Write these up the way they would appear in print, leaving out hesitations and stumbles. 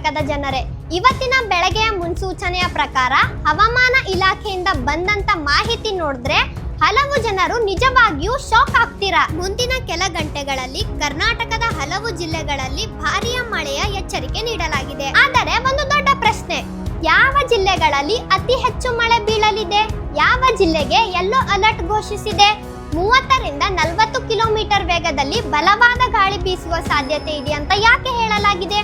ಕರ್ನಾಟಕದ ಜನರೇ, ಇವತ್ತಿನ ಬೆಳಗ್ಗೆಯ ಮುನ್ಸೂಚನೆಯ ಪ್ರಕಾರ ಹವಾಮಾನ ಇಲಾಖೆಯಿಂದ ಬಂದಂತ ಮಾಹಿತಿ ನೋಡಿದ್ರೆ ಹಲವು ಜನರು ನಿಜವಾಗಿಯೂ ಶಾಕ್ ಆಗ್ತೀರಾ. ಮುಂದಿನ ಕೆಲ ಗಂಟೆಗಳಲ್ಲಿ ಕರ್ನಾಟಕದ ಹಲವು ಜಿಲ್ಲೆಗಳಲ್ಲಿ ಭಾರೀ ಮಳೆಯ ಎಚ್ಚರಿಕೆ ನೀಡಲಾಗಿದೆ. ಆದರೆ ಒಂದು ದೊಡ್ಡ ಪ್ರಶ್ನೆ, ಯಾವ ಜಿಲ್ಲೆಗಳಲ್ಲಿ ಅತಿ ಹೆಚ್ಚು ಮಳೆ ಬೀಳಲಿದೆ? ಯಾವ ಜಿಲ್ಲೆಗೆ ಯೆಲ್ಲೋ ಅಲರ್ಟ್ ಘೋಷಿಸಿದೆ? 30ರಿಂದ 40 ಕಿಲೋಮೀಟರ್ ವೇಗದಲ್ಲಿ ಬಲವಾದ ಗಾಳಿ ಬೀಸುವ ಸಾಧ್ಯತೆ ಇದೆ ಅಂತ ಯಾಕೆ ಹೇಳಲಾಗಿದೆ?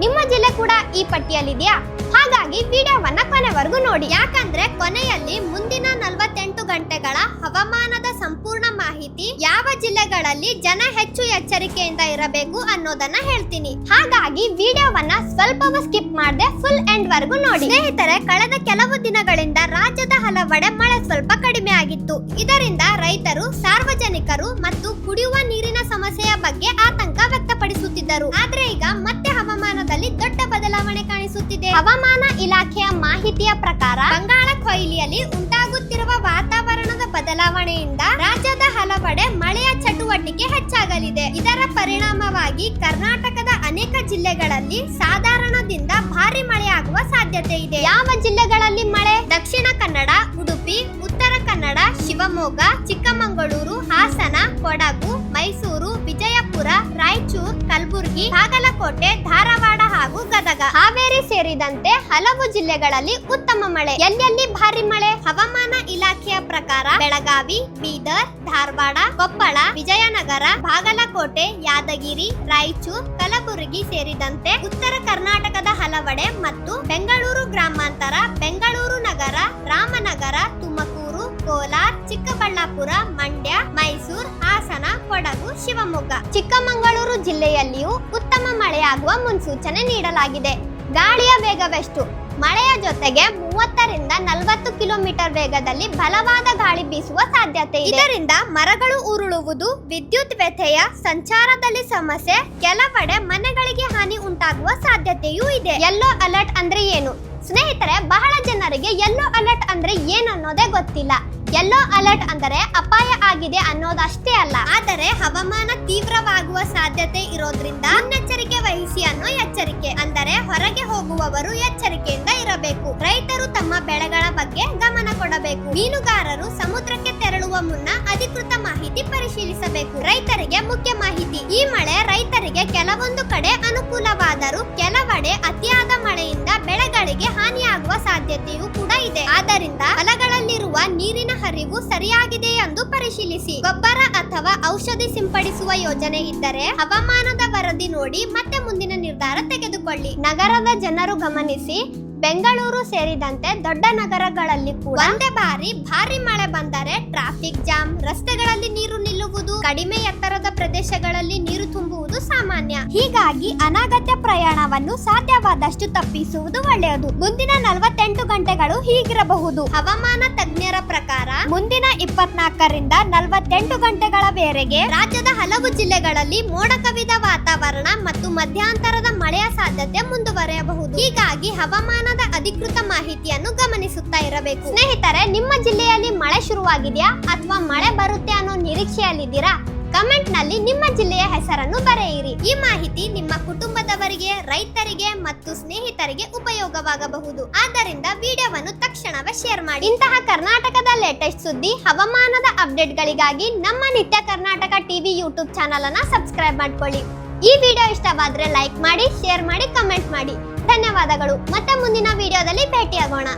ನಿಮ್ಮ ಜಿಲ್ಲೆ ಕೂಡ ಈ ಪಟ್ಟಿಯಲ್ಲಿದೆಯಾ? ಹಾಗಾಗಿ ವಿಡಿಯೋವನ್ನ ಕೊನೆವರೆಗೂ ನೋಡಿ, ಯಾಕಂದ್ರೆ ಕೊನೆಯಲ್ಲಿ ಮುಂದಿನ 48 ಗಂಟೆಗಳ ಹವಾಮಾನದ ಸಂಪೂರ್ಣ ಮಾಹಿತಿ, ಯಾವ ಜಿಲ್ಲೆಗಳಲ್ಲಿ ಜನ ಹೆಚ್ಚು ಎಚ್ಚರಿಕೆಯಿಂದ ಇರಬೇಕು ಅನ್ನೋದನ್ನ ಹೇಳ್ತೀನಿ. ಹಾಗಾಗಿ ವಿಡಿಯೋವನ್ನ ಸ್ವಲ್ಪವೂ ಸ್ಕಿಪ್ ಮಾಡದೆ ಫುಲ್ ಎಂಡ್ ವರೆಗೂ ನೋಡಿ. ಸ್ನೇಹಿತರೆ, ಕಳೆದ ಕೆಲವು ದಿನಗಳಿಂದ ರಾಜ್ಯದ ಹಲವೆಡೆ ಮಳೆ ಸ್ವಲ್ಪ ಕಡಿಮೆ ಆಗಿತ್ತು. ಇದರಿಂದ ರೈತರು, ಸಾರ್ವಜನಿಕರು ಮತ್ತು ಕುಡಿಯುವ ನೀರಿನ ಸಮಸ್ಯೆಯ ಬಗ್ಗೆ ಆತಂಕ ವ್ಯಕ್ತಪಡಿಸುತ್ತಿದ್ದರು. ಆದ್ರೆ ಈಗ ಮತ್ತೆ ಹವಾಮಾನದಲ್ಲಿ ದೊಡ್ಡ ಬದಲಾವಣೆ ಕಾಣಿಸುತ್ತಿದೆ. ಹವಾಮಾನ ಇಲಾಖೆಯ ಮಾಹಿತಿಯ ಪ್ರಕಾರ ಬಂಗಾಳ ಕೊಯ್ಲಿಯಲ್ಲಿ ಉಂಟಾಗುತ್ತಿರುವ ವಾತಾವರಣದ ಬದಲಾವಣೆಯಿಂದ ರಾಜ್ಯದ ಹಲವೆಡೆ ಮಳೆಯ ಚಟುವಟಿಕೆ ಹೆಚ್ಚಾಗಲಿದೆ. ಇದರ ಪರಿಣಾಮವಾಗಿ ಕರ್ನಾಟಕದ ಅನೇಕ ಜಿಲ್ಲೆಗಳಲ್ಲಿ ಸಾಧಾರಣದಿಂದ ಭಾರಿ ಮಳೆಯಾಗುವ ಸಾಧ್ಯತೆ ಇದೆ. ಯಾವ ಜಿಲ್ಲೆಗಳಲ್ಲಿ ಮಳೆ? ದಕ್ಷಿಣ ಕನ್ನಡ, ಉಡುಪಿ, ಉತ್ತರ ಕನ್ನಡ, ಶಿವಮೊಗ್ಗ, ಚಿಕ್ಕಮಗಳೂರು, ಹಾಸನ, ಕೊಡಗು, ಮೈಸೂರು, ವಿಜಯಪುರ, ರಾಯಚೂರು, ಕಲಬುರಗಿ, ಬಾಗಲಕೋಟೆ, ಧಾರವಾಡ ಹಾಗೂ ಗದಗ, ಹಾವೇರಿ ಸೇರಿದಂತೆ ಹಲವು ಜಿಲ್ಲೆಗಳಲ್ಲಿ ಉತ್ತಮ ಮಳೆ. ಎಲ್ಲೆಲ್ಲಿ ಭಾರಿ ಮಳೆ? ಹವಾಮಾನ ಇಲಾಖೆಯ ಪ್ರಕಾರ ಬೆಳಗಾವಿ, ಬೀದರ್, ಧಾರವಾಡ, ಕೊಪ್ಪಳ, ವಿಜಯನಗರ, ಬಾಗಲಕೋಟೆ, ಯಾದಗಿರಿ, ರಾಯಚೂರು, ಕಲಬುರಗಿ ಸೇರಿದಂತೆ ಉತ್ತರ ಕರ್ನಾಟಕದ ಹಲವೆಡೆ ಮತ್ತು ಬೆಂಗಳೂರು ಗ್ರಾಮಾಂತರ, ಬೆಂಗಳೂರು ನಗರ, ರಾಮನಗರ, ತುಮಕೂರು, ಕೋಲಾರ, ಚಿಕ್ಕಬಳ್ಳಾಪುರ, ಮಂಡ್ಯ, ಮೈಸೂರು, ಹಾಸನ, ಕೊಡಗು, ಶಿವಮೊಗ್ಗ, ಚಿಕ್ಕಮಗಳೂರು ಜಿಲ್ಲೆಯಲ್ಲಿಯೂ ಉತ್ತಮ ಮಳೆಯಾಗುವ ಮುನ್ಸೂಚನೆ ನೀಡಲಾಗಿದೆ. ಗಾಳಿಯ ವೇಗವೆಷ್ಟು? ಮಳೆಯ ಜೊತೆಗೆ 30ರಿಂದ 40 ಕಿಲೋಮೀಟರ್ ವೇಗದಲ್ಲಿ ಬಲವಾದ ಗಾಳಿ ಬೀಸುವ ಸಾಧ್ಯತೆ ಇದೆ. ಇದರಿಂದ ಮರಗಳು ಉರುಳುವುದು, ವಿದ್ಯುತ್ ವ್ಯತ್ಯಯ, ಸಂಚಾರದಲ್ಲಿ ಸಮಸ್ಯೆ, ಕೆಲವೆಡೆ ಮನೆಗಳಿಗೆ ಹಾನಿ ಉಂಟಾಗುವ ಸಾಧ್ಯತೆಯೂ ಇದೆ. ಯೆಲ್ಲೋ ಅಲರ್ಟ್ ಅಂದ್ರೆ ಏನು? ಸ್ನೇಹಿತರೆ, ಬಹಳ ಜನರಿಗೆ ಯೆಲ್ಲೋ ಅಲರ್ಟ್ ಅಂದ್ರೆ ಏನು ಅನ್ನೋದೇ ಗೊತ್ತಿಲ್ಲ. ಯೆಲ್ಲೋ ಅಲರ್ಟ್ ಅಂದರೆ ಅಪಾಯ ಆಗಿದೆ ಅನ್ನೋದಷ್ಟೇ ಅಲ್ಲ, ಆದರೆ ಹವಾಮಾನ ತೀವ್ರವಾಗುವ ಸಾಧ್ಯತೆ ಇರೋದ್ರಿಂದ ಮುನ್ನೆಚ್ಚರಿಕೆ ವಹಿಸಿ ಅನ್ನೋ ಎಚ್ಚರಿಕೆ. ಅಂದರೆ ಹೊರಗೆ ಹೋಗುವವರು ಎಚ್ಚರಿಕೆಯಿಂದ ಇರಬೇಕು. ರೈತರು ತಮ್ಮ ಬೆಳೆಗಳ ಬಗ್ಗೆ ಗಮನ ಕೊಡಬೇಕು. ಮೀನುಗಾರರು ಸಮುದ್ರಕ್ಕೆ ತೆರಳುವ ಮುನ್ನ ಅಧಿಕೃತ ಮಾಹಿತಿ ಪರಿಶೀಲಿಸಬೇಕು. ರೈತರಿಗೆ ಮುಖ್ಯ ಮಾಹಿತಿ. ಈ ಮಳೆ ರೈತರಿಗೆ ಕೆಲವೊಂದು ಕಡೆ ಅನುಕೂಲವಾದರೂ ಕೆಲವೆಡೆ ಅತಿಯಾದ ಮಳೆಯಿಂದ ಬೆಳೆಗಳಿಗೆ ಹಾನಿಯಾಗುವ ಸಾಧ್ಯತೆಯೂ ಕೂಡ ಇದೆ. ಆದ್ದರಿಂದ ಹೊಲಗಳಲ್ಲಿರುವ ನೀರಿನ ಹರಿವು ಸರಿಯಾಗಿದೆ ಎಂದು ಪರಿಶೀಲಿಸಿ. ಗೊಬ್ಬರ ಅಥವಾ ಔಷಧಿ ಸಿಂಪಡಿಸುವ ಯೋಜನೆ ಇದ್ದರೆ ಹವಾಮಾನದ ವರದಿ ನೋಡಿ ಮತ್ತೆ ಮುಂದಿನ ನಿರ್ಧಾರ ತೆಗೆದುಕೊಳ್ಳಿ. ನಗರದ ಜನರು ಗಮನಿಸಿ, ಬೆಂಗಳೂರು ಸೇರಿದಂತೆ ದೊಡ್ಡ ನಗರಗಳಲ್ಲಿ ಕೂಡ ಒಂದೇ ಬಾರಿ ಭಾರಿ ಮಳೆ ಬಂದರೆ ಟ್ರಾಫಿಕ್ ಜಾಮ್, ರಸ್ತೆಗಳಲ್ಲಿ ನೀರು ನಿಲ್ಲುವುದು, ಕಡಿಮೆ ಎತ್ತರದ ಪ್ರದೇಶಗಳಲ್ಲಿ ನೀರು ತುಂಬುವುದು ಸಾಮಾನ್ಯ. ಹೀಗಾಗಿ ಅನಗತ್ಯ ಪ್ರಯಾಣವನ್ನು ಸಾಧ್ಯವಾದಷ್ಟು ತಪ್ಪಿಸುವುದು ಒಳ್ಳೆಯದು. ಮುಂದಿನ 48 ಗಂಟೆಗಳು ಹೀಗಿರಬಹುದು. ಹವಾಮಾನ ತಜ್ಞರ ಪ್ರಕಾರ ಮುಂದಿನ 24ರಿಂದ 48 ಗಂಟೆಗಳವರೆಗೆ ರಾಜ್ಯದ ಹಲವು ಜಿಲ್ಲೆಗಳಲ್ಲಿ ಮೋಡ ಕವಿದ ವಾತಾವರಣ ಮತ್ತು ಮಧ್ಯಂತರದ ಮಳೆಯ ಸಾಧ್ಯತೆ ಮುಂದುವರೆಯಬಹುದು. ಹೀಗಾಗಿ ಹವಾಮಾನದ ಅಧಿಕೃತ ಮಾಹಿತಿಯನ್ನು ಗಮನಿಸುತ್ತಾ ಇರಬೇಕು. ಸ್ನೇಹಿತರೆ, ನಿಮ್ಮ ಜಿಲ್ಲೆಯಲ್ಲಿ ಮಳೆ ಶುರುವಾಗಿದೆಯಾ ಅಥವಾ ಮಳೆ ಬರುತ್ತೆ ಅನ್ನೋ ನಿರೀಕ್ಷೆಯಲ್ಲಿದ್ದೀರಾ? ಕಮೆಂಟ್ ನಲ್ಲಿ ನಿಮ್ಮ ಜಿಲ್ಲೆಯ ಹೆಸರನ್ನು ಬರೆಯಿರಿ. ಈ ಮಾಹಿತಿ ನಿಮ್ಮ ಕುಟುಂಬದವರಿಗೆ, ರೈತರಿಗೆ ಮತ್ತು ಸ್ನೇಹಿತರಿಗೆ ಉಪಯೋಗವಾಗಬಹುದು. ಆದ್ದರಿಂದ ವಿಡಿಯೋವನ್ನು ತಕ್ಷಣವೇ ಶೇರ್ ಮಾಡಿ. ಇಂತಹ ಕರ್ನಾಟಕದ ಲೇಟೆಸ್ಟ್ ಸುದ್ದಿ, ಹವಾಮಾನದ ಅಪ್ಡೇಟ್ಗಳಿಗಾಗಿ ನಮ್ಮ ನಿತ್ಯ ಕರ್ನಾಟಕ ಟಿವಿ ಯೂಟ್ಯೂಬ್ ಚಾನಲ್ ಅನ್ನ ಸಬ್ಸ್ಕ್ರೈಬ್ ಮಾಡ್ಕೊಳ್ಳಿ. ಈ ವಿಡಿಯೋ ಇಷ್ಟವಾದ್ರೆ ಲೈಕ್ ಮಾಡಿ, ಶೇರ್ ಮಾಡಿ, ಕಮೆಂಟ್ ಮಾಡಿ. ಧನ್ಯವಾದಗಳು. ಮತ್ತೆ ಮುಂದಿನ ವಿಡಿಯೋದಲ್ಲಿ ಭೇಟಿಯಾಗೋಣ.